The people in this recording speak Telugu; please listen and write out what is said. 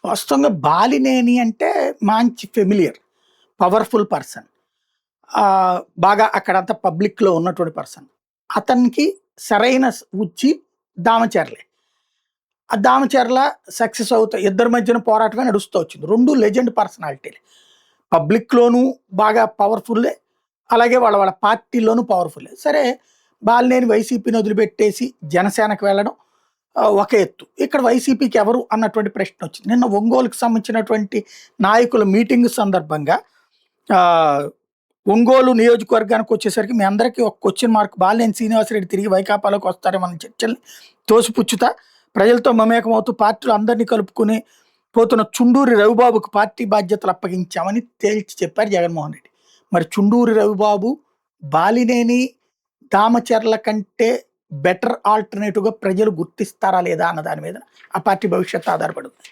వాస్తవంగా బాలినేని అంటే మంచి ఫెమిలియర్, పవర్‌ఫుల్ పర్సన్. బాగా అక్కడంతా పబ్లిక్‌లో ఉన్నటువంటి పర్సన్. అతనికి సరైన ఉచ్చి దామచర్లే. ఆ దామచర్ల సక్సెస్ అవుతాయి. ఇద్దరి మధ్యన పోరాటమే నడుస్తూ వచ్చింది. 2 లెజెండ్ పర్సనాలిటీలే. పబ్లిక్‌లోనూ బాగా పవర్‌ఫుల్లే. అలాగే వాళ్ళ వాళ్ళ పార్టీలోనూ పవర్‌ఫుల్లే. సరే, బాలినేని వైసీపీని వదిలిపెట్టేసి జనసేనకి వెళ్ళడం ఒక ఎత్తు. ఇక్కడ వైసీపీకి ఎవరు అన్నటువంటి ప్రశ్నొచ్చింది. నిన్న ఒంగోలుకి సంబంధించినటువంటి నాయకుల మీటింగ్ సందర్భంగా ఆహ్, ఒంగోలు నియోజకవర్గానికొచ్చేసరికి మీ అందరికీ ఒక క్వెషన్ మార్క్. బాలినేని శ్రీనివాసరెడ్డి తిరిగి వైకాపాలోకి వస్తారేమన్న చర్చల్ని తోసిపుచ్చుతా, ప్రజలతో మమేకమవుతూ పార్టీలో అందరినీ కలుపుకొని పోతున్న చుండూరి రవిబాబుకు పార్టీ బాధ్యతలు అప్పగించామని తేల్చి చెప్పారు జగన్మోహన్ రెడ్డి. మరి చుండూరి రవిబాబు బాలినేని దామచర్ల కంటే బెటర్ ఆల్టర్‌నేటివ్‌గా ప్రజలు గుర్తిస్తారా లేదా అన్న దాని మీద ఆ పార్టీ భవిష్యత్తు ఆధారపడి ఉంది.